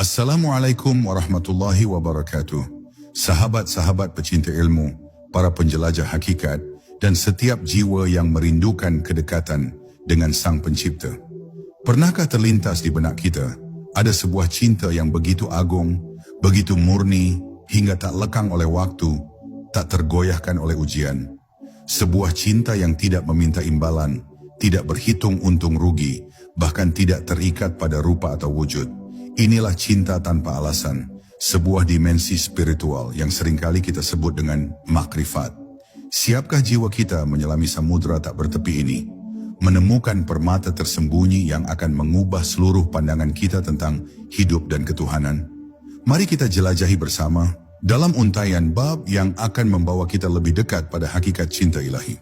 Assalamualaikum warahmatullahi wabarakatuh. Sahabat-sahabat pecinta ilmu, para penjelajah hakikat, dan setiap jiwa yang merindukan kedekatan dengan Sang Pencipta. Pernahkah terlintas di benak kita, ada sebuah cinta yang begitu agung, begitu murni, hingga tak lekang oleh waktu, tak tergoyahkan oleh ujian. Sebuah cinta yang tidak meminta imbalan, tidak berhitung untung rugi, bahkan tidak terikat pada rupa atau wujud. Inilah cinta tanpa alasan, sebuah dimensi spiritual yang seringkali kita sebut dengan makrifat. Siapkah jiwa kita menyelami samudra tak bertepi ini, menemukan permata tersembunyi yang akan mengubah seluruh pandangan kita tentang hidup dan ketuhanan? Mari kita jelajahi bersama dalam untaian bab yang akan membawa kita lebih dekat pada hakikat cinta ilahi.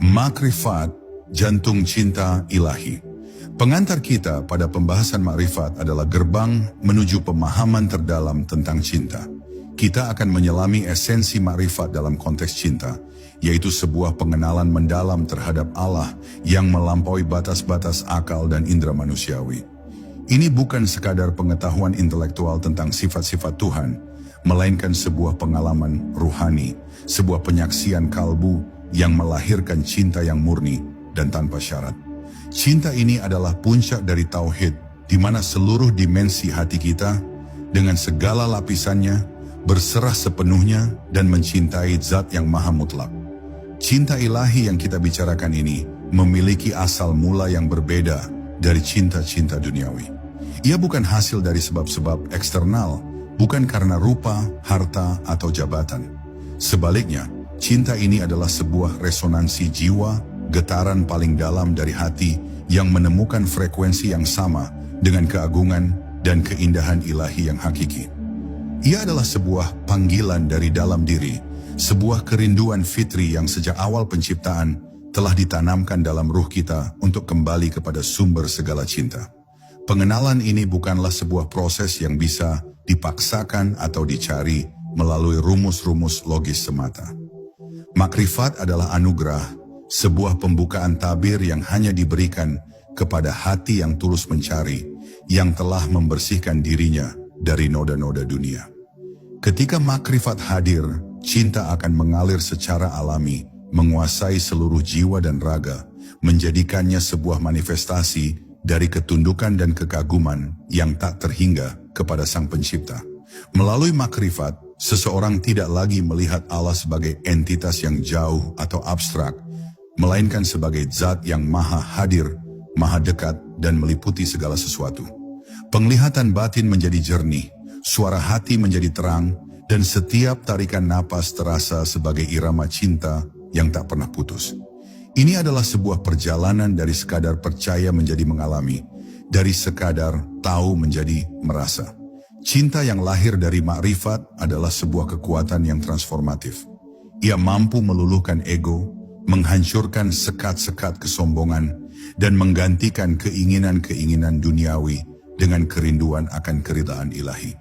Makrifat, jantung cinta ilahi. Pengantar kita pada pembahasan makrifat adalah gerbang menuju pemahaman terdalam tentang cinta. Kita akan menyelami esensi makrifat dalam konteks cinta, yaitu sebuah pengenalan mendalam terhadap Allah yang melampaui batas-batas akal dan indera manusiawi. Ini bukan sekadar pengetahuan intelektual tentang sifat-sifat Tuhan, melainkan sebuah pengalaman ruhani, sebuah penyaksian kalbu yang melahirkan cinta yang murni dan tanpa syarat. Cinta ini adalah puncak dari tauhid, di mana seluruh dimensi hati kita, dengan segala lapisannya, berserah sepenuhnya dan mencintai Zat yang maha mutlak. Cinta ilahi yang kita bicarakan ini memiliki asal mula yang berbeda dari cinta-cinta duniawi. Ia bukan hasil dari sebab-sebab eksternal, bukan karena rupa, harta, atau jabatan. Sebaliknya, cinta ini adalah sebuah resonansi jiwa, getaran paling dalam dari hati yang menemukan frekuensi yang sama dengan keagungan dan keindahan ilahi yang hakiki. Ia adalah sebuah panggilan dari dalam diri, sebuah kerinduan fitri yang sejak awal penciptaan telah ditanamkan dalam ruh kita untuk kembali kepada sumber segala cinta. Pengenalan ini bukanlah sebuah proses yang bisa dipaksakan atau dicari melalui rumus-rumus logis semata. Makrifat adalah anugerah, sebuah pembukaan tabir yang hanya diberikan kepada hati yang tulus mencari, yang telah membersihkan dirinya dari noda-noda dunia. Ketika makrifat hadir, cinta akan mengalir secara alami, menguasai seluruh jiwa dan raga, menjadikannya sebuah manifestasi dari ketundukan dan kekaguman yang tak terhingga kepada Sang Pencipta. Melalui makrifat, seseorang tidak lagi melihat Allah sebagai entitas yang jauh atau abstrak, melainkan sebagai Zat yang maha hadir, maha dekat, dan meliputi segala sesuatu. Penglihatan batin menjadi jernih, suara hati menjadi terang, dan setiap tarikan napas terasa sebagai irama cinta yang tak pernah putus. Ini adalah sebuah perjalanan dari sekadar percaya menjadi mengalami, dari sekadar tahu menjadi merasa. Cinta yang lahir dari makrifat adalah sebuah kekuatan yang transformatif. Ia mampu meluluhkan ego, menghancurkan sekat-sekat kesombongan, dan menggantikan keinginan-keinginan duniawi dengan kerinduan akan keridhaan ilahi.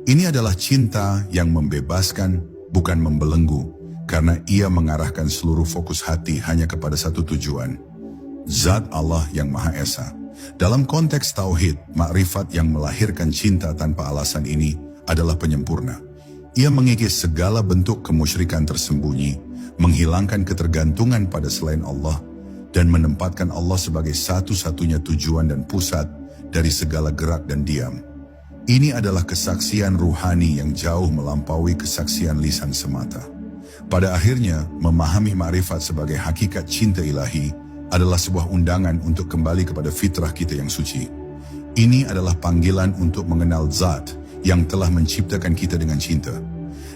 Ini adalah cinta yang membebaskan, bukan membelenggu, karena ia mengarahkan seluruh fokus hati hanya kepada satu tujuan, Zat Allah yang Maha Esa. Dalam konteks tauhid, makrifat yang melahirkan cinta tanpa alasan ini adalah penyempurna. Ia mengikis segala bentuk kemusyrikan tersembunyi, menghilangkan ketergantungan pada selain Allah, dan menempatkan Allah sebagai satu-satunya tujuan dan pusat dari segala gerak dan diam. Ini adalah kesaksian ruhani yang jauh melampaui kesaksian lisan semata. Pada akhirnya, memahami makrifat sebagai hakikat cinta ilahi adalah sebuah undangan untuk kembali kepada fitrah kita yang suci. Ini adalah panggilan untuk mengenal Zat yang telah menciptakan kita dengan cinta,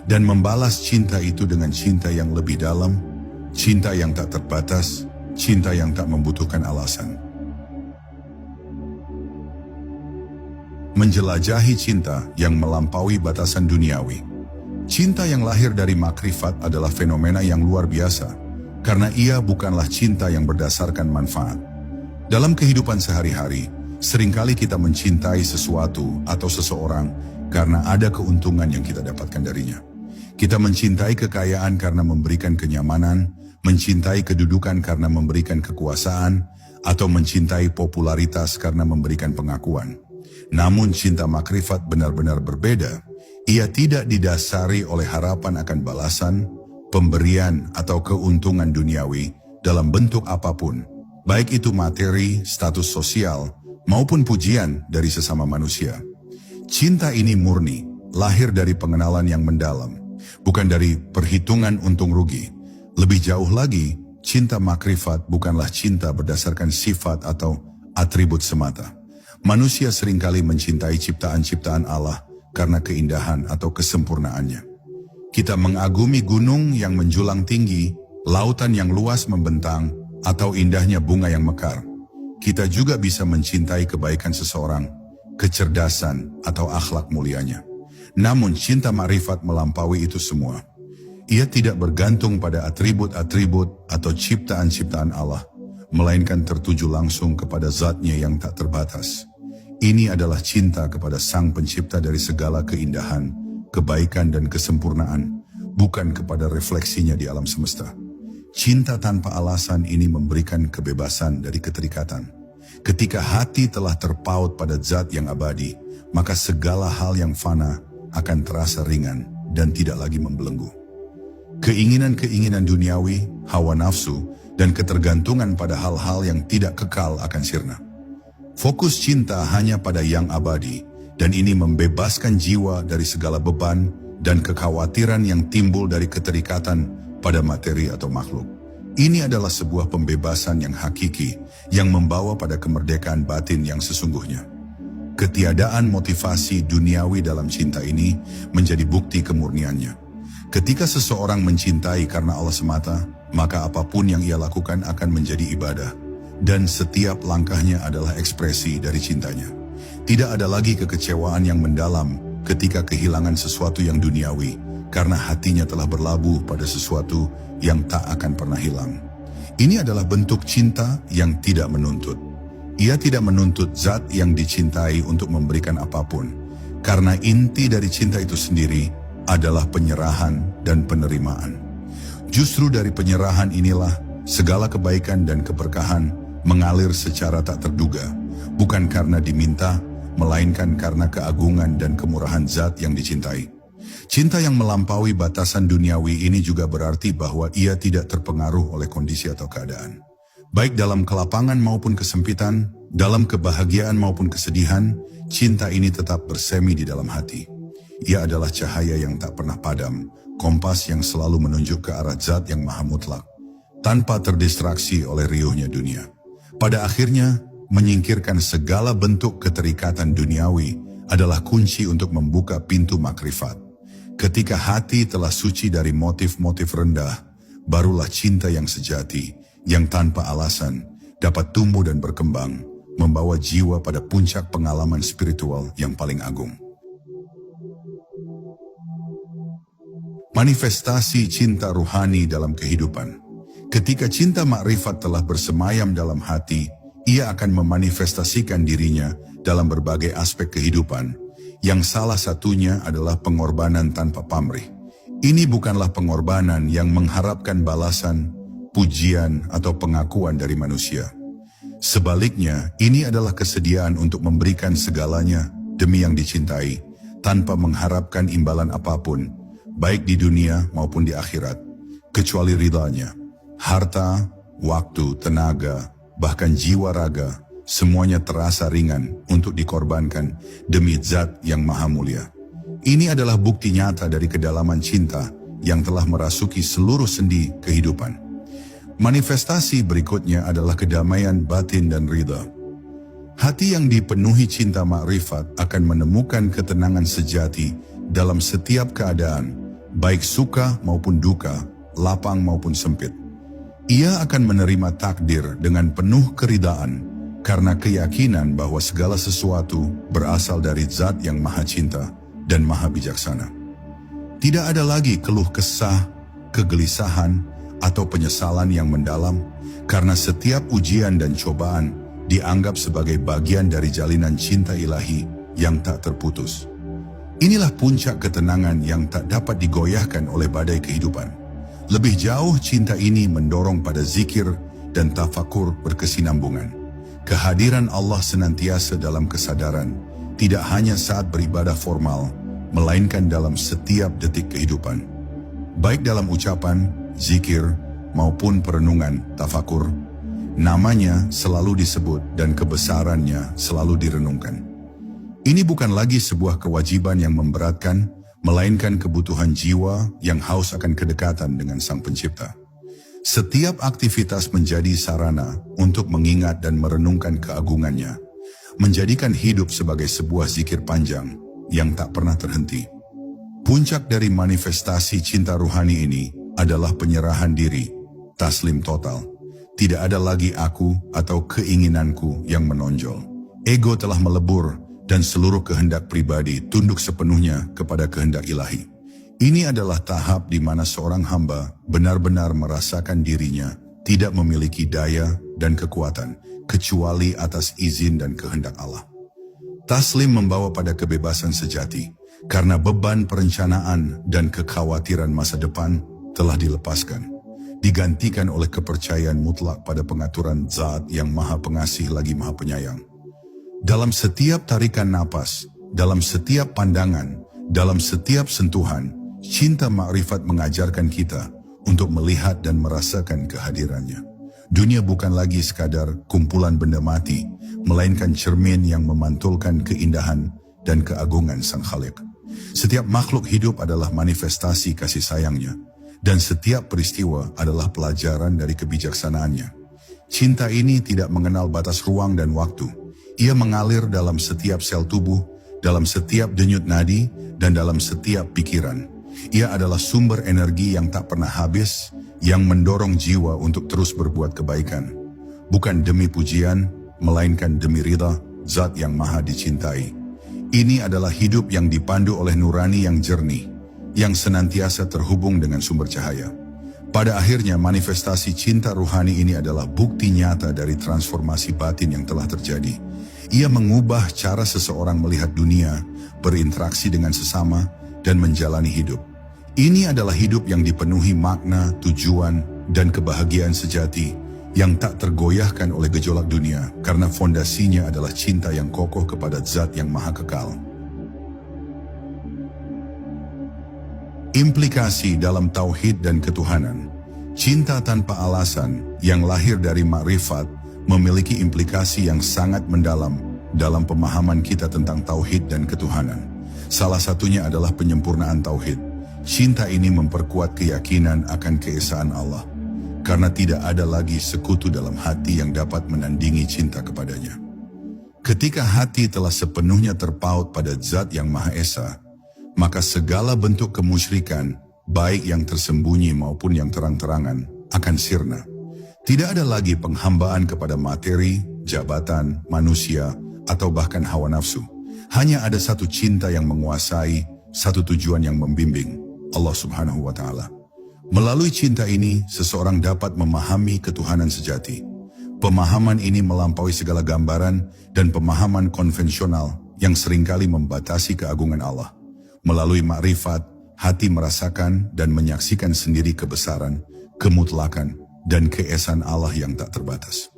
dan membalas cinta itu dengan cinta yang lebih dalam, cinta yang tak terbatas, cinta yang tak membutuhkan alasan. Menjelajahi cinta yang melampaui batasan duniawi. Cinta yang lahir dari makrifat adalah fenomena yang luar biasa, karena ia bukanlah cinta yang berdasarkan manfaat. Dalam kehidupan sehari-hari, seringkali kita mencintai sesuatu atau seseorang karena ada keuntungan yang kita dapatkan darinya. Kita mencintai kekayaan karena memberikan kenyamanan, mencintai kedudukan karena memberikan kekuasaan, atau mencintai popularitas karena memberikan pengakuan. Namun cinta makrifat benar-benar berbeda. Ia tidak didasari oleh harapan akan balasan, pemberian atau keuntungan duniawi dalam bentuk apapun, baik itu materi, status sosial, maupun pujian dari sesama manusia. Cinta ini murni, lahir dari pengenalan yang mendalam, bukan dari perhitungan untung rugi. Lebih jauh lagi, cinta makrifat bukanlah cinta berdasarkan sifat atau atribut semata. Manusia seringkali mencintai ciptaan-ciptaan Allah karena keindahan atau kesempurnaannya. Kita mengagumi gunung yang menjulang tinggi, lautan yang luas membentang, atau indahnya bunga yang mekar. Kita juga bisa mencintai kebaikan seseorang, kecerdasan, atau akhlak mulianya. Namun cinta makrifat melampaui itu semua. Ia tidak bergantung pada atribut-atribut atau ciptaan-ciptaan Allah, melainkan tertuju langsung kepada zatnya yang tak terbatas. Ini adalah cinta kepada Sang Pencipta dari segala keindahan, kebaikan dan kesempurnaan, bukan kepada refleksinya di alam semesta. Cinta tanpa alasan ini memberikan kebebasan dari keterikatan. Ketika hati telah terpaut pada zat yang abadi, maka segala hal yang fana akan terasa ringan dan tidak lagi membelenggu. Keinginan-keinginan duniawi, hawa nafsu, dan ketergantungan pada hal-hal yang tidak kekal akan sirna. Fokus cinta hanya pada yang abadi, dan ini membebaskan jiwa dari segala beban dan kekhawatiran yang timbul dari keterikatan pada materi atau makhluk. Ini adalah sebuah pembebasan yang hakiki, yang membawa pada kemerdekaan batin yang sesungguhnya. Ketiadaan motivasi duniawi dalam cinta ini menjadi bukti kemurniannya. Ketika seseorang mencintai karena Allah semata, maka apapun yang ia lakukan akan menjadi ibadah. Dan setiap langkahnya adalah ekspresi dari cintanya. Tidak ada lagi kekecewaan yang mendalam ketika kehilangan sesuatu yang duniawi, karena hatinya telah berlabuh pada sesuatu yang tak akan pernah hilang. Ini adalah bentuk cinta yang tidak menuntut. Ia tidak menuntut zat yang dicintai untuk memberikan apapun, karena inti dari cinta itu sendiri adalah penyerahan dan penerimaan. Justru dari penyerahan inilah segala kebaikan dan keberkahan mengalir secara tak terduga, bukan karena diminta, melainkan karena keagungan dan kemurahan zat yang dicintai. Cinta yang melampaui batasan duniawi ini juga berarti bahwa ia tidak terpengaruh oleh kondisi atau keadaan. Baik dalam kelapangan maupun kesempitan, dalam kebahagiaan maupun kesedihan, cinta ini tetap bersemi di dalam hati. Ia adalah cahaya yang tak pernah padam, kompas yang selalu menunjuk ke arah zat yang maha mutlak, tanpa terdistraksi oleh riuhnya dunia. Pada akhirnya, menyingkirkan segala bentuk keterikatan duniawi adalah kunci untuk membuka pintu makrifat. Ketika hati telah suci dari motif-motif rendah, barulah cinta yang sejati, yang tanpa alasan, dapat tumbuh dan berkembang, membawa jiwa pada puncak pengalaman spiritual yang paling agung. Manifestasi cinta ruhani dalam kehidupan. Ketika cinta makrifat telah bersemayam dalam hati, ia akan memanifestasikan dirinya dalam berbagai aspek kehidupan, yang salah satunya adalah pengorbanan tanpa pamrih. Ini bukanlah pengorbanan yang mengharapkan balasan, pujian, atau pengakuan dari manusia. Sebaliknya, ini adalah kesediaan untuk memberikan segalanya demi yang dicintai, tanpa mengharapkan imbalan apapun, baik di dunia maupun di akhirat, kecuali ridhanya. Harta, waktu, tenaga, bahkan jiwa raga, semuanya terasa ringan untuk dikorbankan demi zat yang maha mulia. Ini adalah bukti nyata dari kedalaman cinta yang telah merasuki seluruh sendi kehidupan. Manifestasi berikutnya adalah kedamaian batin dan ridha. Hati yang dipenuhi cinta makrifat akan menemukan ketenangan sejati dalam setiap keadaan, baik suka maupun duka, lapang maupun sempit. Ia akan menerima takdir dengan penuh keridaan karena keyakinan bahwa segala sesuatu berasal dari zat yang maha cinta dan maha bijaksana. Tidak ada lagi keluh kesah, kegelisahan, atau penyesalan yang mendalam karena setiap ujian dan cobaan dianggap sebagai bagian dari jalinan cinta ilahi yang tak terputus. Inilah puncak ketenangan yang tak dapat digoyahkan oleh badai kehidupan. Lebih jauh, cinta ini mendorong pada zikir dan tafakur berkesinambungan. Kehadiran Allah senantiasa dalam kesadaran, tidak hanya saat beribadah formal, melainkan dalam setiap detik kehidupan. Baik dalam ucapan, zikir, maupun perenungan, tafakur, namanya selalu disebut dan kebesarannya selalu direnungkan. Ini bukan lagi sebuah kewajiban yang memberatkan, melainkan kebutuhan jiwa yang haus akan kedekatan dengan Sang Pencipta. Setiap aktivitas menjadi sarana untuk mengingat dan merenungkan keagungannya, menjadikan hidup sebagai sebuah zikir panjang yang tak pernah terhenti. Puncak dari manifestasi cinta ruhani ini adalah penyerahan diri, taslim total. Tidak ada lagi aku atau keinginanku yang menonjol. Ego telah melebur dan seluruh kehendak pribadi tunduk sepenuhnya kepada kehendak ilahi. Ini adalah tahap di mana seorang hamba benar-benar merasakan dirinya tidak memiliki daya dan kekuatan kecuali atas izin dan kehendak Allah. Taslim membawa pada kebebasan sejati karena beban perencanaan dan kekhawatiran masa depan telah dilepaskan, digantikan oleh kepercayaan mutlak pada pengaturan Zat yang Maha Pengasih lagi Maha Penyayang. Dalam setiap tarikan napas, dalam setiap pandangan, dalam setiap sentuhan, cinta makrifat mengajarkan kita untuk melihat dan merasakan kehadirannya. Dunia bukan lagi sekadar kumpulan benda mati, melainkan cermin yang memantulkan keindahan dan keagungan Sang Khalik. Setiap makhluk hidup adalah manifestasi kasih sayangnya, dan setiap peristiwa adalah pelajaran dari kebijaksanaannya. Cinta ini tidak mengenal batas ruang dan waktu. Ia mengalir dalam setiap sel tubuh, dalam setiap denyut nadi, dan dalam setiap pikiran. Ia adalah sumber energi yang tak pernah habis, yang mendorong jiwa untuk terus berbuat kebaikan. Bukan demi pujian, melainkan demi ridha Zat yang Maha dicintai. Ini adalah hidup yang dipandu oleh nurani yang jernih, yang senantiasa terhubung dengan sumber cahaya. Pada akhirnya manifestasi cinta ruhani ini adalah bukti nyata dari transformasi batin yang telah terjadi. Ia mengubah cara seseorang melihat dunia, berinteraksi dengan sesama, dan menjalani hidup. Ini adalah hidup yang dipenuhi makna, tujuan, dan kebahagiaan sejati yang tak tergoyahkan oleh gejolak dunia karena fondasinya adalah cinta yang kokoh kepada Zat yang Maha Kekal. Implikasi dalam tauhid dan ketuhanan. Cinta tanpa alasan yang lahir dari makrifat memiliki implikasi yang sangat mendalam dalam pemahaman kita tentang tauhid dan ketuhanan. Salah satunya adalah penyempurnaan tauhid. Cinta ini memperkuat keyakinan akan keesaan Allah, karena tidak ada lagi sekutu dalam hati yang dapat menandingi cinta kepadanya. Ketika hati telah sepenuhnya terpaut pada Zat yang Maha Esa, maka segala bentuk kemusyrikan, baik yang tersembunyi maupun yang terang-terangan, akan sirna. Tidak ada lagi penghambaan kepada materi, jabatan, manusia, atau bahkan hawa nafsu. Hanya ada satu cinta yang menguasai, satu tujuan yang membimbing, Allah Subhanahu wa Ta'ala. Melalui cinta ini, seseorang dapat memahami ketuhanan sejati. Pemahaman ini melampaui segala gambaran dan pemahaman konvensional yang seringkali membatasi keagungan Allah. Melalui makrifat, hati merasakan dan menyaksikan sendiri kebesaran, kemutlakan, dan keesaan Allah yang tak terbatas.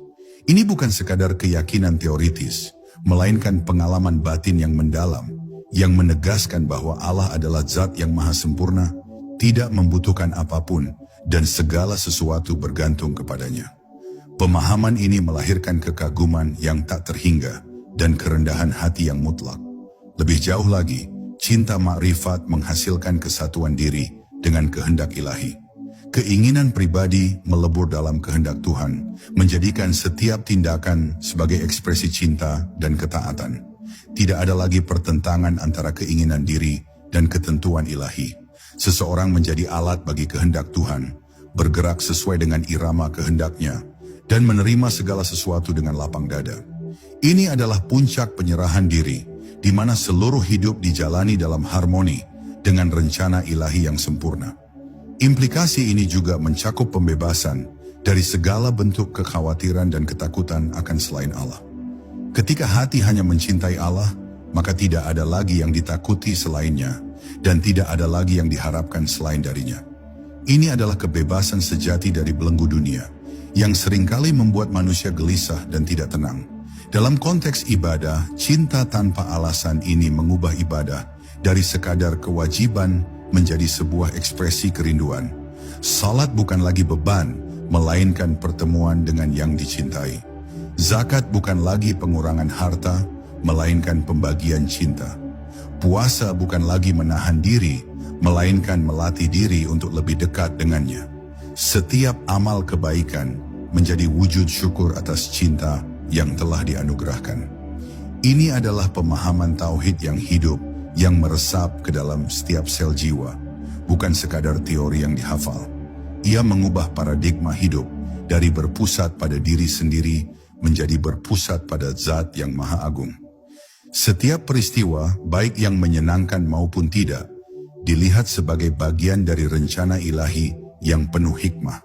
Ini bukan sekadar keyakinan teoritis, melainkan pengalaman batin yang mendalam, yang menegaskan bahwa Allah adalah Zat yang Maha Sempurna, tidak membutuhkan apapun, dan segala sesuatu bergantung kepadanya. Pemahaman ini melahirkan kekaguman yang tak terhingga, dan kerendahan hati yang mutlak. Lebih jauh lagi, cinta makrifat menghasilkan kesatuan diri dengan kehendak ilahi. Keinginan pribadi melebur dalam kehendak Tuhan, menjadikan setiap tindakan sebagai ekspresi cinta dan ketaatan. Tidak ada lagi pertentangan antara keinginan diri dan ketentuan ilahi. Seseorang menjadi alat bagi kehendak Tuhan, bergerak sesuai dengan irama kehendaknya, dan menerima segala sesuatu dengan lapang dada. Ini adalah puncak penyerahan diri, di mana seluruh hidup dijalani dalam harmoni dengan rencana ilahi yang sempurna. Implikasi ini juga mencakup pembebasan dari segala bentuk kekhawatiran dan ketakutan akan selain Allah. Ketika hati hanya mencintai Allah, maka tidak ada lagi yang ditakuti selainnya, dan tidak ada lagi yang diharapkan selain darinya. Ini adalah kebebasan sejati dari belenggu dunia, yang seringkali membuat manusia gelisah dan tidak tenang. Dalam konteks ibadah, cinta tanpa alasan ini mengubah ibadah dari sekadar kewajiban menjadi sebuah ekspresi kerinduan. Salat bukan lagi beban, melainkan pertemuan dengan yang dicintai. Zakat bukan lagi pengurangan harta, melainkan pembagian cinta. Puasa bukan lagi menahan diri, melainkan melatih diri untuk lebih dekat dengannya. Setiap amal kebaikan menjadi wujud syukur atas cinta yang telah dianugerahkan. Ini adalah pemahaman tauhid yang hidup, yang meresap ke dalam setiap sel jiwa, bukan sekadar teori yang dihafal. Ia mengubah paradigma hidup dari berpusat pada diri sendiri menjadi berpusat pada Zat yang Maha Agung. Setiap peristiwa, baik yang menyenangkan maupun tidak, dilihat sebagai bagian dari rencana ilahi yang penuh hikmah.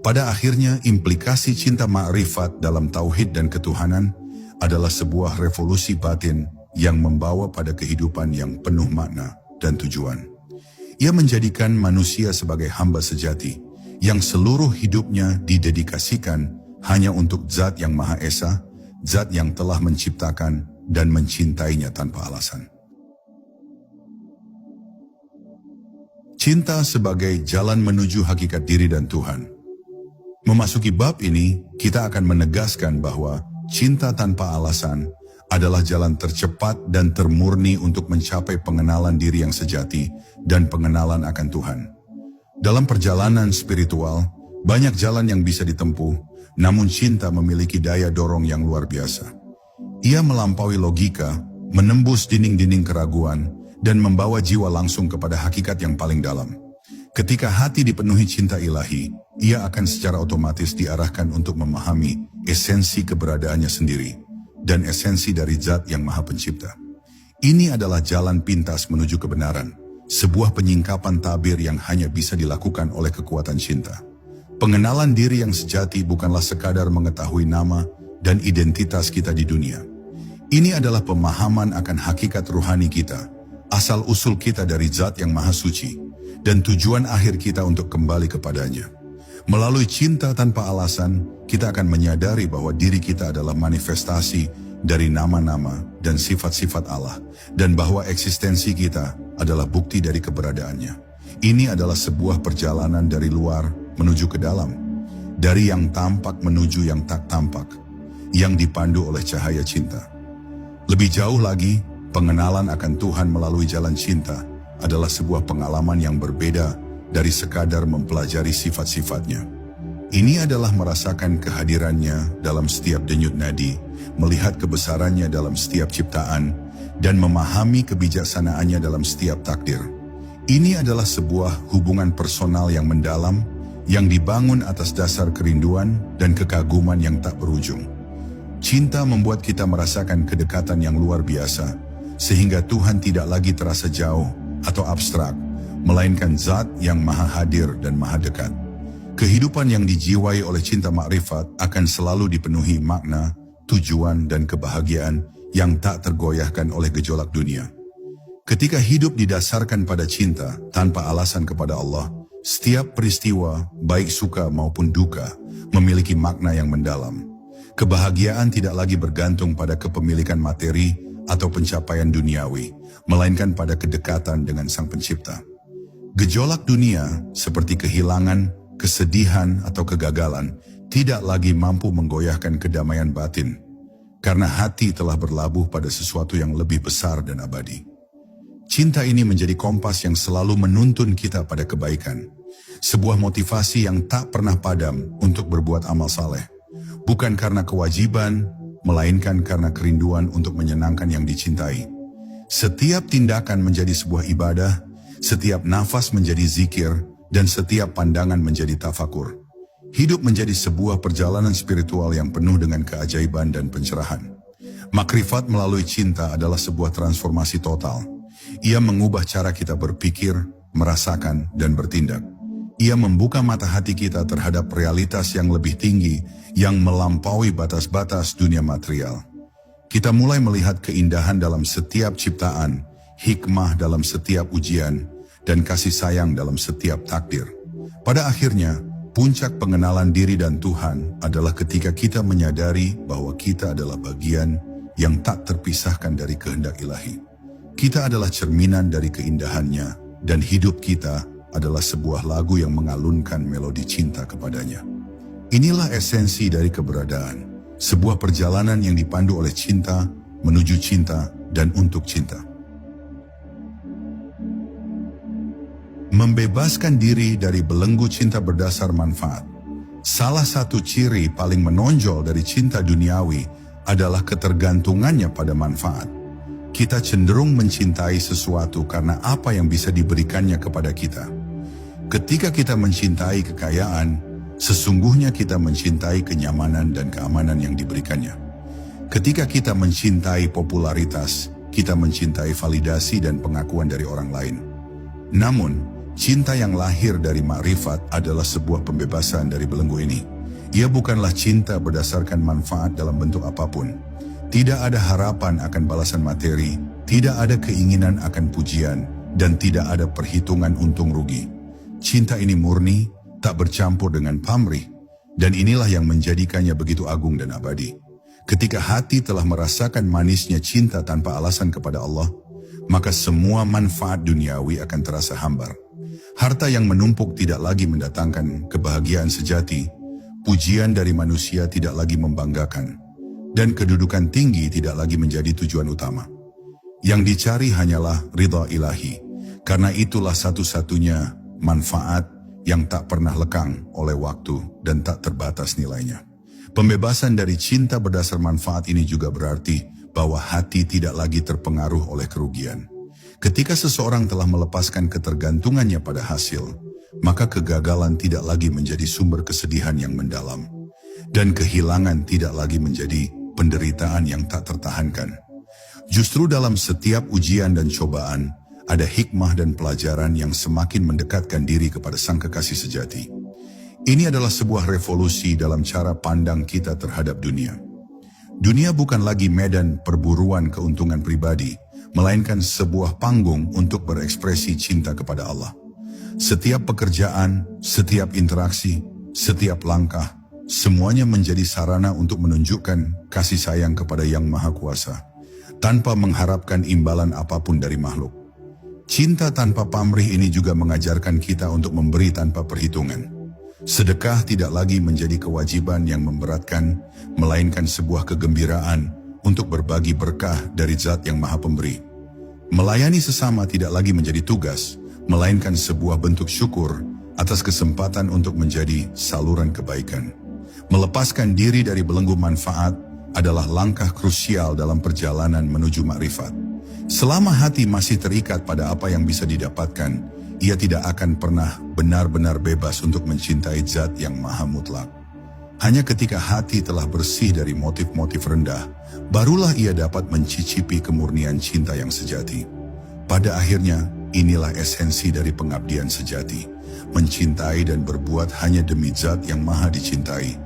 Pada akhirnya, implikasi cinta ma'rifat dalam tauhid dan ketuhanan adalah sebuah revolusi batin yang membawa pada kehidupan yang penuh makna dan tujuan. Ia menjadikan manusia sebagai hamba sejati, yang seluruh hidupnya didedikasikan hanya untuk Zat yang Maha Esa, Zat yang telah menciptakan dan mencintainya tanpa alasan. Cinta sebagai jalan menuju hakikat diri dan Tuhan. Memasuki bab ini, kita akan menegaskan bahwa cinta tanpa alasan adalah jalan tercepat dan termurni untuk mencapai pengenalan diri yang sejati dan pengenalan akan Tuhan. Dalam perjalanan spiritual, banyak jalan yang bisa ditempuh, namun cinta memiliki daya dorong yang luar biasa. Ia melampaui logika, menembus dinding-dinding keraguan, dan membawa jiwa langsung kepada hakikat yang paling dalam. Ketika hati dipenuhi cinta ilahi, ia akan secara otomatis diarahkan untuk memahami esensi keberadaannya sendiri dan esensi dari Zat yang Maha Pencipta. Ini adalah jalan pintas menuju kebenaran, sebuah penyingkapan tabir yang hanya bisa dilakukan oleh kekuatan cinta. Pengenalan diri yang sejati bukanlah sekadar mengetahui nama dan identitas kita di dunia. Ini adalah pemahaman akan hakikat ruhani kita, asal-usul kita dari Zat yang Maha Suci, dan tujuan akhir kita untuk kembali kepadanya. Melalui cinta tanpa alasan, kita akan menyadari bahwa diri kita adalah manifestasi dari nama-nama dan sifat-sifat Allah, dan bahwa eksistensi kita adalah bukti dari keberadaannya. Ini adalah sebuah perjalanan dari luar menuju ke dalam, dari yang tampak menuju yang tak tampak, yang dipandu oleh cahaya cinta. Lebih jauh lagi, pengenalan akan Tuhan melalui jalan cinta adalah sebuah pengalaman yang berbeda dari sekadar mempelajari sifat-sifatnya. Ini adalah merasakan kehadirannya dalam setiap denyut nadi, melihat kebesarannya dalam setiap ciptaan, dan memahami kebijaksanaannya dalam setiap takdir. Ini adalah sebuah hubungan personal yang mendalam, yang dibangun atas dasar kerinduan dan kekaguman yang tak berujung. Cinta membuat kita merasakan kedekatan yang luar biasa, sehingga Tuhan tidak lagi terasa jauh atau abstrak, melainkan Zat yang Maha Hadir dan Maha Dekat. Kehidupan yang dijiwai oleh cinta makrifat akan selalu dipenuhi makna, tujuan, dan kebahagiaan yang tak tergoyahkan oleh gejolak dunia. Ketika hidup didasarkan pada cinta tanpa alasan kepada Allah, setiap peristiwa, baik suka maupun duka, memiliki makna yang mendalam. Kebahagiaan tidak lagi bergantung pada kepemilikan materi atau pencapaian duniawi, melainkan pada kedekatan dengan Sang Pencipta. Gejolak dunia seperti kehilangan, kesedihan, atau kegagalan tidak lagi mampu menggoyahkan kedamaian batin, karena hati telah berlabuh pada sesuatu yang lebih besar dan abadi. Cinta ini menjadi kompas yang selalu menuntun kita pada kebaikan, sebuah motivasi yang tak pernah padam untuk berbuat amal saleh, bukan karena kewajiban, melainkan karena kerinduan untuk menyenangkan yang dicintai. Setiap tindakan menjadi sebuah ibadah, setiap nafas menjadi zikir, dan setiap pandangan menjadi tafakur. Hidup menjadi sebuah perjalanan spiritual yang penuh dengan keajaiban dan pencerahan. Makrifat melalui cinta adalah sebuah transformasi total. Ia mengubah cara kita berpikir, merasakan, dan bertindak. Ia membuka mata hati kita terhadap realitas yang lebih tinggi, yang melampaui batas-batas dunia material. Kita mulai melihat keindahan dalam setiap ciptaan, hikmah dalam setiap ujian, dan kasih sayang dalam setiap takdir. Pada akhirnya, Puncak pengenalan diri dan Tuhan adalah ketika kita menyadari bahwa kita adalah bagian yang tak terpisahkan dari kehendak ilahi. Kita adalah cerminan dari keindahannya, dan hidup kita adalah sebuah lagu yang mengalunkan melodi cinta kepadanya. Inilah esensi dari keberadaan, sebuah perjalanan yang dipandu oleh cinta, menuju cinta, dan untuk cinta. Membebaskan diri dari belenggu cinta berdasar manfaat. Salah satu ciri paling menonjol dari cinta duniawi adalah ketergantungannya pada manfaat. Kita cenderung mencintai sesuatu karena apa yang bisa diberikannya kepada kita. Ketika kita mencintai kekayaan, sesungguhnya kita mencintai kenyamanan dan keamanan yang diberikannya. Ketika kita mencintai popularitas, kita mencintai validasi dan pengakuan dari orang lain. Namun, cinta yang lahir dari makrifat adalah sebuah pembebasan dari belenggu ini. Ia bukanlah cinta berdasarkan manfaat dalam bentuk apapun. Tidak ada harapan akan balasan materi, tidak ada keinginan akan pujian, dan tidak ada perhitungan untung rugi. Cinta ini murni, tak bercampur dengan pamrih, dan inilah yang menjadikannya begitu agung dan abadi. Ketika hati telah merasakan manisnya cinta tanpa alasan kepada Allah, maka semua manfaat duniawi akan terasa hambar. Harta yang menumpuk tidak lagi mendatangkan kebahagiaan sejati, pujian dari manusia tidak lagi membanggakan, dan kedudukan tinggi tidak lagi menjadi tujuan utama. Yang dicari hanyalah ridha ilahi, karena itulah satu-satunya manfaat yang tak pernah lekang oleh waktu dan tak terbatas nilainya. Pembebasan dari cinta berdasar manfaat ini juga berarti bahwa hati tidak lagi terpengaruh oleh kerugian. Ketika seseorang telah melepaskan ketergantungannya pada hasil, maka kegagalan tidak lagi menjadi sumber kesedihan yang mendalam, dan kehilangan tidak lagi menjadi penderitaan yang tak tertahankan. Justru dalam setiap ujian dan cobaan, ada hikmah dan pelajaran yang semakin mendekatkan diri kepada Sang Kekasih sejati. Ini adalah sebuah revolusi dalam cara pandang kita terhadap dunia. Dunia bukan lagi medan perburuan keuntungan pribadi, melainkan sebuah panggung untuk berekspresi cinta kepada Allah. Setiap pekerjaan, setiap interaksi, setiap langkah, semuanya menjadi sarana untuk menunjukkan kasih sayang kepada Yang Maha Kuasa, tanpa mengharapkan imbalan apapun dari makhluk. Cinta tanpa pamrih ini juga mengajarkan kita untuk memberi tanpa perhitungan. Sedekah tidak lagi menjadi kewajiban yang memberatkan, melainkan sebuah kegembiraan untuk berbagi berkah dari Zat yang Maha Pemberi. Melayani sesama tidak lagi menjadi tugas, melainkan sebuah bentuk syukur atas kesempatan untuk menjadi saluran kebaikan. Melepaskan diri dari belenggu manfaat adalah langkah krusial dalam perjalanan menuju makrifat. Selama hati masih terikat pada apa yang bisa didapatkan, ia tidak akan pernah benar-benar bebas untuk mencintai Zat yang Maha Mutlak. Hanya ketika hati telah bersih dari motif-motif rendah, barulah ia dapat mencicipi kemurnian cinta yang sejati. Pada akhirnya, inilah esensi dari pengabdian sejati, mencintai dan berbuat hanya demi Zat yang Maha dicintai,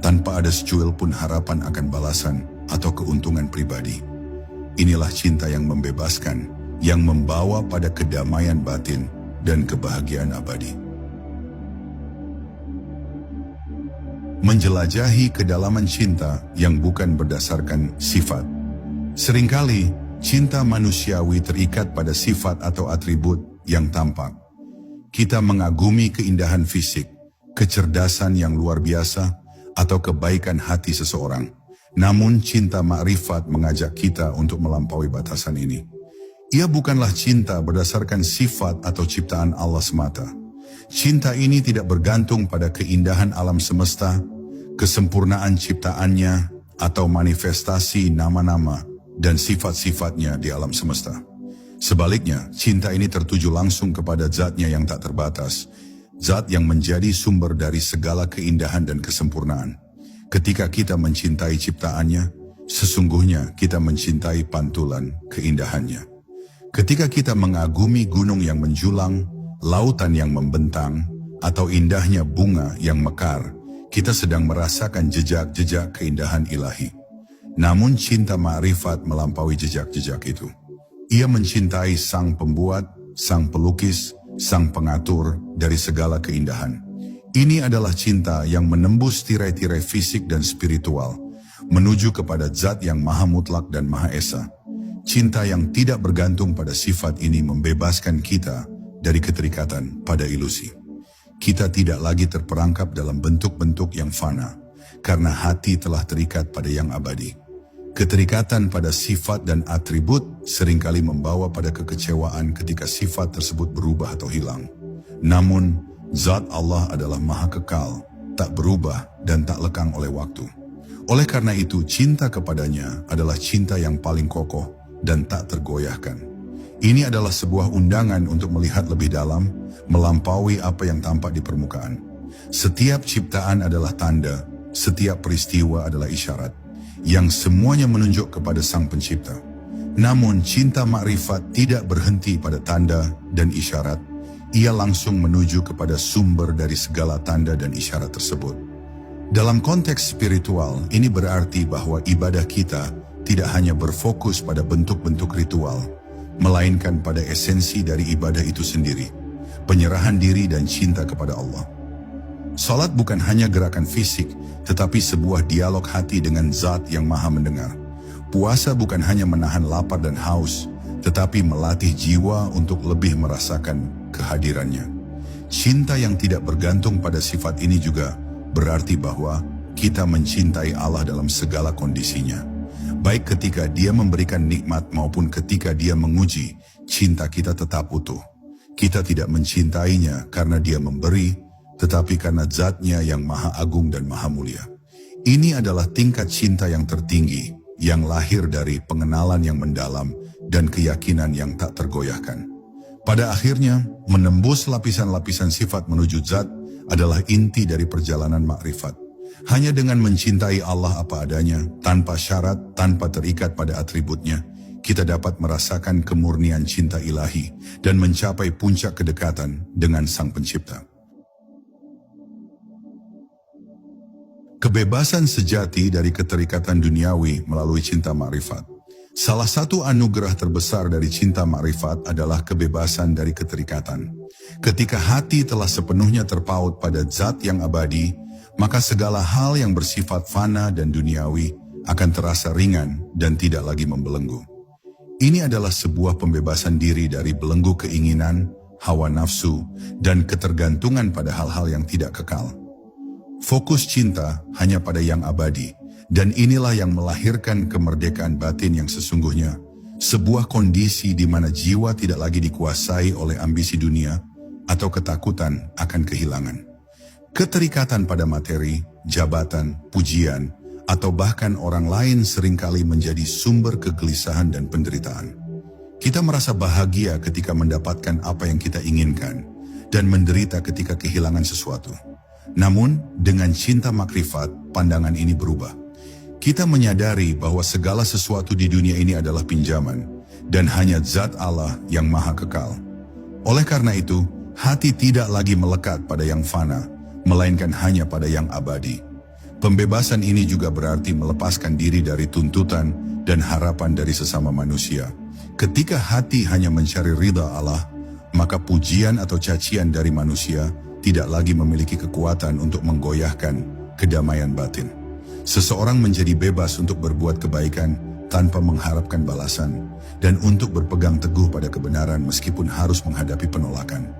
tanpa ada secuil pun harapan akan balasan atau keuntungan pribadi. Inilah cinta yang membebaskan, yang membawa pada kedamaian batin dan kebahagiaan abadi. Menjelajahi kedalaman cinta yang bukan berdasarkan sifat. Seringkali, cinta manusiawi terikat pada sifat atau atribut yang tampak. Kita mengagumi keindahan fisik, kecerdasan yang luar biasa, atau kebaikan hati seseorang. Namun cinta makrifat mengajak kita untuk melampaui batasan ini. Ia bukanlah cinta berdasarkan sifat atau ciptaan Allah semata. Cinta ini tidak bergantung pada keindahan alam semesta, kesempurnaan ciptaannya, atau manifestasi nama-nama dan sifat-sifatnya di alam semesta. Sebaliknya, cinta ini tertuju langsung kepada Zat-Nya yang tak terbatas, Zat yang menjadi sumber dari segala keindahan dan kesempurnaan. Ketika kita mencintai ciptaannya, sesungguhnya kita mencintai pantulan keindahannya. Ketika kita mengagumi gunung yang menjulang, lautan yang membentang, atau indahnya bunga yang mekar, kita sedang merasakan jejak-jejak keindahan ilahi. Namun cinta ma'rifat melampaui jejak-jejak itu. Ia mencintai sang pembuat, sang pelukis, sang pengatur dari segala keindahan. Ini adalah cinta yang menembus tirai-tirai fisik dan spiritual, menuju kepada Zat yang Maha Mutlak dan Maha Esa. Cinta yang tidak bergantung pada sifat ini membebaskan kita dari keterikatan pada ilusi. Kita tidak lagi terperangkap dalam bentuk-bentuk yang fana, karena hati telah terikat pada yang abadi. Keterikatan pada sifat dan atribut seringkali membawa pada kekecewaan ketika sifat tersebut berubah atau hilang. Namun, Zat Allah adalah Maha Kekal, tak berubah dan tak lekang oleh waktu. Oleh karena itu, cinta kepadanya adalah cinta yang paling kokoh dan tak tergoyahkan. Ini adalah sebuah undangan untuk melihat lebih dalam, melampaui apa yang tampak di permukaan. Setiap ciptaan adalah tanda, setiap peristiwa adalah isyarat, yang semuanya menunjuk kepada Sang Pencipta. Namun cinta makrifat tidak berhenti pada tanda dan isyarat. Ia langsung menuju kepada sumber dari segala tanda dan isyarat tersebut. Dalam konteks spiritual, ini berarti bahwa ibadah kita tidak hanya berfokus pada bentuk-bentuk ritual, melainkan pada esensi dari ibadah itu sendiri, penyerahan diri dan cinta kepada Allah. Salat bukan hanya gerakan fisik, tetapi sebuah dialog hati dengan Zat yang Maha Mendengar. Puasa bukan hanya menahan lapar dan haus, tetapi melatih jiwa untuk lebih merasakan kehadirannya. Cinta yang tidak bergantung pada sifat ini juga berarti bahwa kita mencintai Allah dalam segala kondisinya. Baik ketika Dia memberikan nikmat maupun ketika Dia menguji, cinta kita tetap utuh. Kita tidak mencintainya karena Dia memberi, tetapi karena Zat-Nya yang Maha Agung dan Maha Mulia. Ini adalah tingkat cinta yang tertinggi, yang lahir dari pengenalan yang mendalam dan keyakinan yang tak tergoyahkan. Pada akhirnya, menembus lapisan-lapisan sifat menuju Zat adalah inti dari perjalanan makrifat. Hanya dengan mencintai Allah apa adanya, tanpa syarat, tanpa terikat pada atributnya, kita dapat merasakan kemurnian cinta ilahi dan mencapai puncak kedekatan dengan Sang Pencipta. Kebebasan sejati dari keterikatan duniawi melalui cinta makrifat. Salah satu anugerah terbesar dari cinta makrifat adalah kebebasan dari keterikatan. Ketika hati telah sepenuhnya terpaut pada Zat yang abadi, maka segala hal yang bersifat fana dan duniawi akan terasa ringan dan tidak lagi membelenggu. Ini adalah sebuah pembebasan diri dari belenggu keinginan, hawa nafsu, dan ketergantungan pada hal-hal yang tidak kekal. Fokus cinta hanya pada yang abadi, dan inilah yang melahirkan kemerdekaan batin yang sesungguhnya, sebuah kondisi di mana jiwa tidak lagi dikuasai oleh ambisi dunia atau ketakutan akan kehilangan. Keterikatan pada materi, jabatan, pujian, atau bahkan orang lain seringkali menjadi sumber kegelisahan dan penderitaan. Kita merasa bahagia ketika mendapatkan apa yang kita inginkan, dan menderita ketika kehilangan sesuatu. Namun, dengan cinta makrifat, pandangan ini berubah. Kita menyadari bahwa segala sesuatu di dunia ini adalah pinjaman, dan hanya Zat Allah yang Maha Kekal. Oleh karena itu, hati tidak lagi melekat pada yang fana, melainkan hanya pada yang abadi. Pembebasan ini juga berarti melepaskan diri dari tuntutan dan harapan dari sesama manusia. Ketika hati hanya mencari ridha Allah, maka pujian atau cacian dari manusia tidak lagi memiliki kekuatan untuk menggoyahkan kedamaian batin. Seseorang menjadi bebas untuk berbuat kebaikan tanpa mengharapkan balasan, dan untuk berpegang teguh pada kebenaran meskipun harus menghadapi penolakan.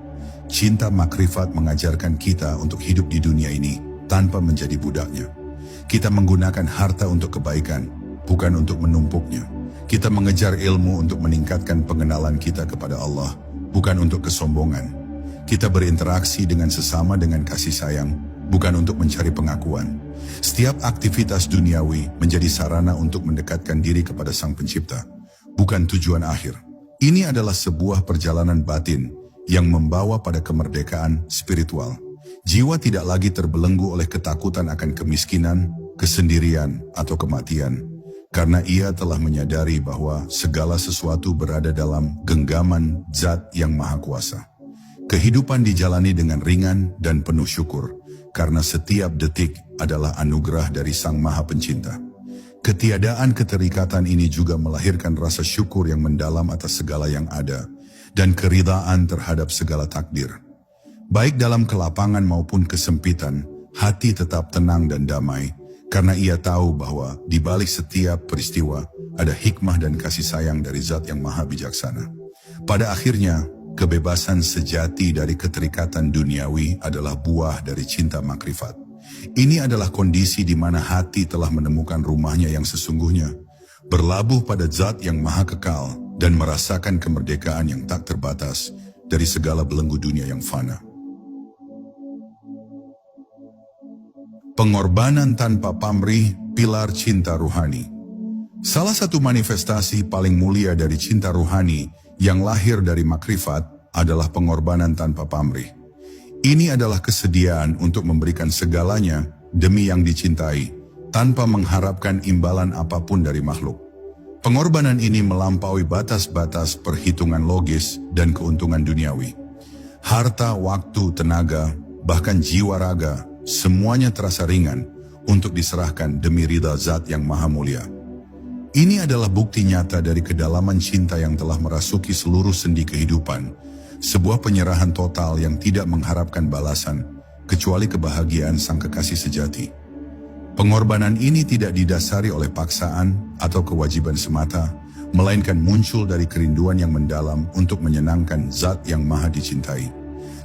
Cinta makrifat mengajarkan kita untuk hidup di dunia ini tanpa menjadi budaknya. Kita menggunakan harta untuk kebaikan, bukan untuk menumpuknya. Kita mengejar ilmu untuk meningkatkan pengenalan kita kepada Allah, bukan untuk kesombongan. Kita berinteraksi dengan sesama dengan kasih sayang, bukan untuk mencari pengakuan. Setiap aktivitas duniawi menjadi sarana untuk mendekatkan diri kepada Sang Pencipta, bukan tujuan akhir. Ini adalah sebuah perjalanan batin yang membawa pada kemerdekaan spiritual. Jiwa tidak lagi terbelenggu oleh ketakutan akan kemiskinan, kesendirian, atau kematian, karena ia telah menyadari bahwa segala sesuatu berada dalam genggaman Zat yang Maha Kuasa. Kehidupan dijalani dengan ringan dan penuh syukur, karena setiap detik adalah anugerah dari Sang Maha Pencinta. Ketiadaan keterikatan ini juga melahirkan rasa syukur yang mendalam atas segala yang ada, dan keridhaan terhadap segala takdir. Baik dalam kelapangan maupun kesempitan, hati tetap tenang dan damai, karena ia tahu bahwa di balik setiap peristiwa ada hikmah dan kasih sayang dari Zat yang Maha Bijaksana. Pada akhirnya, kebebasan sejati dari keterikatan duniawi adalah buah dari cinta makrifat. Ini adalah kondisi di mana hati telah menemukan rumahnya yang sesungguhnya, berlabuh pada Zat yang Maha Kekal dan merasakan kemerdekaan yang tak terbatas dari segala belenggu dunia yang fana. Pengorbanan tanpa pamrih, pilar cinta ruhani. Salah satu manifestasi paling mulia dari cinta ruhani yang lahir dari makrifat adalah pengorbanan tanpa pamrih. Ini adalah kesediaan untuk memberikan segalanya demi yang dicintai, tanpa mengharapkan imbalan apapun dari makhluk. Pengorbanan ini melampaui batas-batas perhitungan logis dan keuntungan duniawi. Harta, waktu, tenaga, bahkan jiwa raga, semuanya terasa ringan untuk diserahkan demi ridha Zat yang Maha Mulia. Ini adalah bukti nyata dari kedalaman cinta yang telah merasuki seluruh sendi kehidupan, sebuah penyerahan total yang tidak mengharapkan balasan, kecuali kebahagiaan sang kekasih sejati. Pengorbanan ini tidak didasari oleh paksaan atau kewajiban semata, melainkan muncul dari kerinduan yang mendalam untuk menyenangkan Zat yang Maha Dicintai.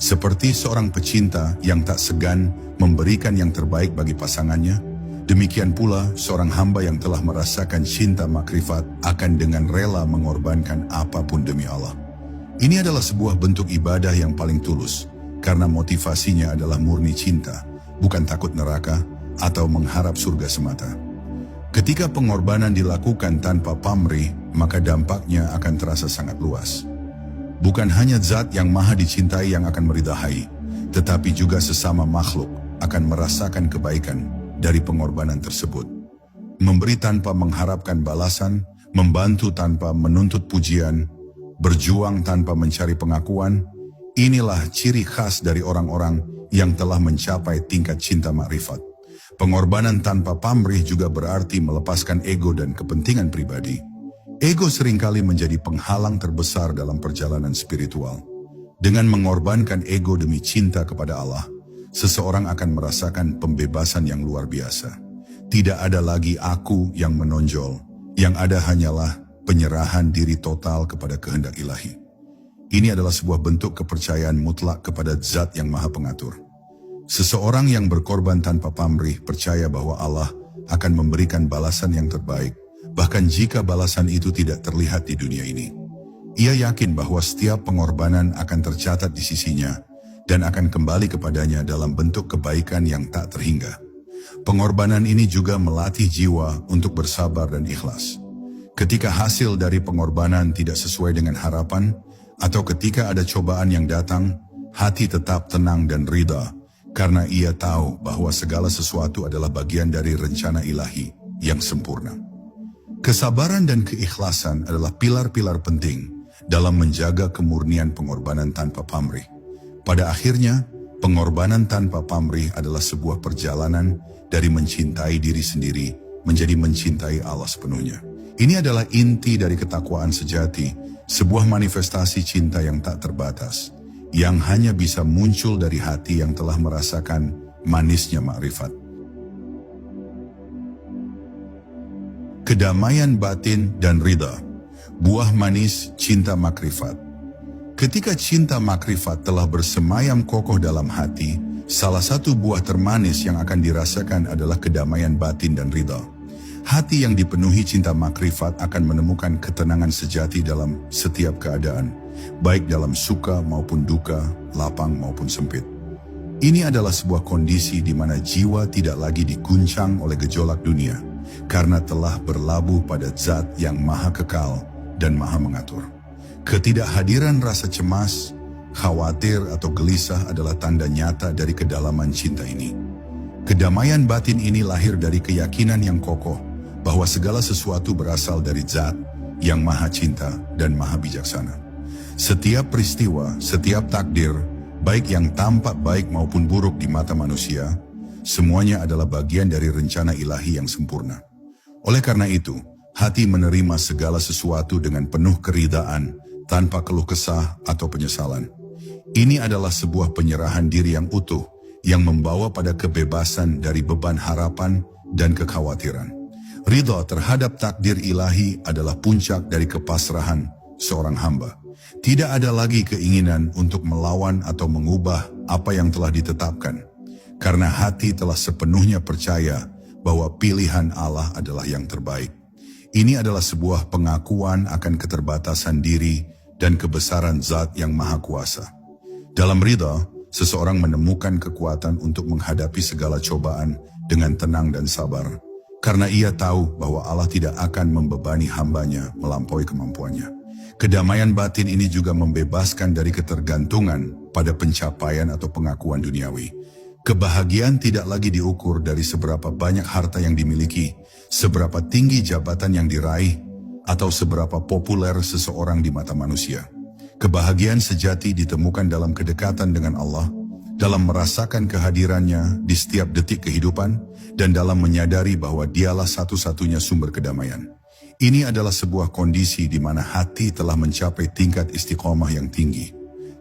Seperti seorang pecinta yang tak segan memberikan yang terbaik bagi pasangannya, demikian pula seorang hamba yang telah merasakan cinta makrifat akan dengan rela mengorbankan apapun demi Allah. Ini adalah sebuah bentuk ibadah yang paling tulus, karena motivasinya adalah murni cinta, bukan takut neraka atau mengharap surga semata. Ketika pengorbanan dilakukan tanpa pamrih, maka dampaknya akan terasa sangat luas. Bukan hanya Zat yang Maha Dicintai yang akan meridhai, tetapi juga sesama makhluk akan merasakan kebaikan dari pengorbanan tersebut. Memberi tanpa mengharapkan balasan, membantu tanpa menuntut pujian, berjuang tanpa mencari pengakuan, inilah ciri khas dari orang-orang yang telah mencapai tingkat cinta makrifat. Pengorbanan tanpa pamrih juga berarti melepaskan ego dan kepentingan pribadi. Ego seringkali menjadi penghalang terbesar dalam perjalanan spiritual. Dengan mengorbankan ego demi cinta kepada Allah, seseorang akan merasakan pembebasan yang luar biasa. Tidak ada lagi aku yang menonjol, yang ada hanyalah penyerahan diri total kepada kehendak ilahi. Ini adalah sebuah bentuk kepercayaan mutlak kepada Zat yang Maha Pengatur. Seseorang yang berkorban tanpa pamrih percaya bahwa Allah akan memberikan balasan yang terbaik, bahkan jika balasan itu tidak terlihat di dunia ini. Ia yakin bahwa setiap pengorbanan akan tercatat di sisinya dan akan kembali kepadanya dalam bentuk kebaikan yang tak terhingga. Pengorbanan ini juga melatih jiwa untuk bersabar dan ikhlas. Ketika hasil dari pengorbanan tidak sesuai dengan harapan, atau ketika ada cobaan yang datang, hati tetap tenang dan ridha, karena ia tahu bahwa segala sesuatu adalah bagian dari rencana ilahi yang sempurna. Kesabaran dan keikhlasan adalah pilar-pilar penting dalam menjaga kemurnian pengorbanan tanpa pamrih. Pada akhirnya, pengorbanan tanpa pamrih adalah sebuah perjalanan dari mencintai diri sendiri menjadi mencintai Allah sepenuhnya. Ini adalah inti dari ketakwaan sejati, sebuah manifestasi cinta yang tak terbatas, yang hanya bisa muncul dari hati yang telah merasakan manisnya makrifat. Kedamaian batin dan ridha, buah manis cinta makrifat. Ketika cinta makrifat telah bersemayam kokoh dalam hati, salah satu buah termanis yang akan dirasakan adalah kedamaian batin dan ridha. Hati yang dipenuhi cinta makrifat akan menemukan ketenangan sejati dalam setiap keadaan, baik dalam suka maupun duka, lapang maupun sempit. Ini adalah sebuah kondisi di mana jiwa tidak lagi diguncang oleh gejolak dunia, karena telah berlabuh pada Zat yang Maha Kekal dan Maha Mengatur. Ketidakhadiran rasa cemas, khawatir atau gelisah adalah tanda nyata dari kedalaman cinta ini. Kedamaian batin ini lahir dari keyakinan yang kokoh bahwa segala sesuatu berasal dari Zat yang Maha Cinta dan Maha Bijaksana. Setiap peristiwa, setiap takdir, baik yang tampak baik maupun buruk di mata manusia, semuanya adalah bagian dari rencana ilahi yang sempurna. Oleh karena itu, hati menerima segala sesuatu dengan penuh keridhaan, tanpa keluh kesah atau penyesalan. Ini adalah sebuah penyerahan diri yang utuh, yang membawa pada kebebasan dari beban harapan dan kekhawatiran. Ridha terhadap takdir ilahi adalah puncak dari kepasrahan seorang hamba. Tidak ada lagi keinginan untuk melawan atau mengubah apa yang telah ditetapkan, karena hati telah sepenuhnya percaya bahwa pilihan Allah adalah yang terbaik. Ini adalah sebuah pengakuan akan keterbatasan diri dan kebesaran Zat yang Maha Kuasa. Dalam ridha, seseorang menemukan kekuatan untuk menghadapi segala cobaan dengan tenang dan sabar, karena ia tahu bahwa Allah tidak akan membebani hambanya melampaui kemampuannya. Kedamaian batin ini juga membebaskan dari ketergantungan pada pencapaian atau pengakuan duniawi. Kebahagiaan tidak lagi diukur dari seberapa banyak harta yang dimiliki, seberapa tinggi jabatan yang diraih, atau seberapa populer seseorang di mata manusia. Kebahagiaan sejati ditemukan dalam kedekatan dengan Allah, dalam merasakan kehadirannya di setiap detik kehidupan, dan dalam menyadari bahwa Dialah satu-satunya sumber kedamaian. Ini adalah sebuah kondisi di mana hati telah mencapai tingkat istiqomah yang tinggi.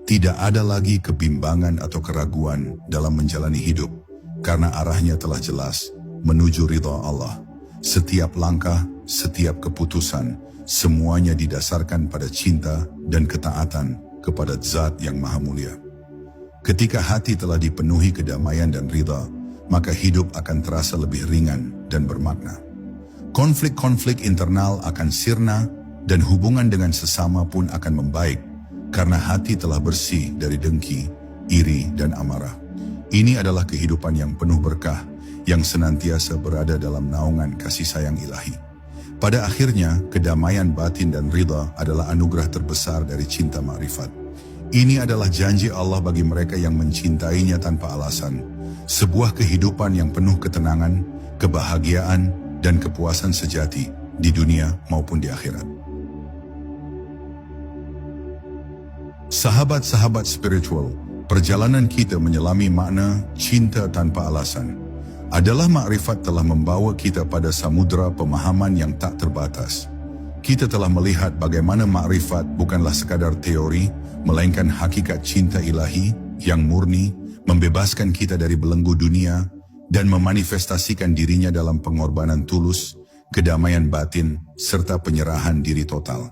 Tidak ada lagi kebimbangan atau keraguan dalam menjalani hidup, karena arahnya telah jelas menuju ridha Allah. Setiap langkah, setiap keputusan, semuanya didasarkan pada cinta dan ketaatan kepada Zat yang Maha Mulia. Ketika hati telah dipenuhi kedamaian dan ridha, maka hidup akan terasa lebih ringan dan bermakna. Konflik-konflik internal akan sirna dan hubungan dengan sesama pun akan membaik, karena hati telah bersih dari dengki, iri, dan amarah. Ini adalah kehidupan yang penuh berkah, yang senantiasa berada dalam naungan kasih sayang ilahi. Pada akhirnya, kedamaian batin dan ridha adalah anugerah terbesar dari cinta ma'rifat. Ini adalah janji Allah bagi mereka yang mencintainya tanpa alasan. Sebuah kehidupan yang penuh ketenangan, kebahagiaan, dan kepuasan sejati di dunia maupun di akhirat. Sahabat-sahabat spiritual, perjalanan kita menyelami makna cinta tanpa alasan adalah makrifat telah membawa kita pada samudera pemahaman yang tak terbatas. Kita telah melihat bagaimana makrifat bukanlah sekadar teori, melainkan hakikat cinta ilahi yang murni, membebaskan kita dari belenggu dunia, dan memanifestasikan dirinya dalam pengorbanan tulus, kedamaian batin, serta penyerahan diri total.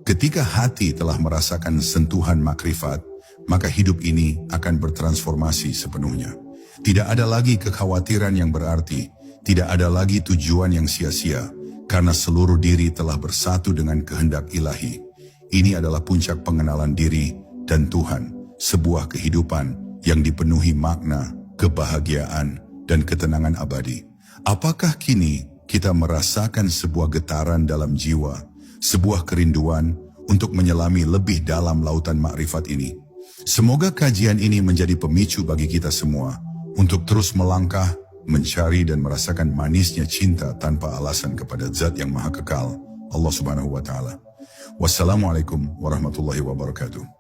Ketika hati telah merasakan sentuhan makrifat, maka hidup ini akan bertransformasi sepenuhnya. Tidak ada lagi kekhawatiran yang berarti, tidak ada lagi tujuan yang sia-sia, karena seluruh diri telah bersatu dengan kehendak ilahi. Ini adalah puncak pengenalan diri dan Tuhan, sebuah kehidupan yang dipenuhi makna, kebahagiaan, dan ketenangan abadi. Apakah kini kita merasakan sebuah getaran dalam jiwa, sebuah kerinduan untuk menyelami lebih dalam lautan makrifat ini? Semoga kajian ini menjadi pemicu bagi kita semua untuk terus melangkah, mencari dan merasakan manisnya cinta tanpa alasan kepada Zat yang Maha Kekal, Allah Subhanahu wa Ta'ala. Wassalamualaikum warahmatullahi wabarakatuh.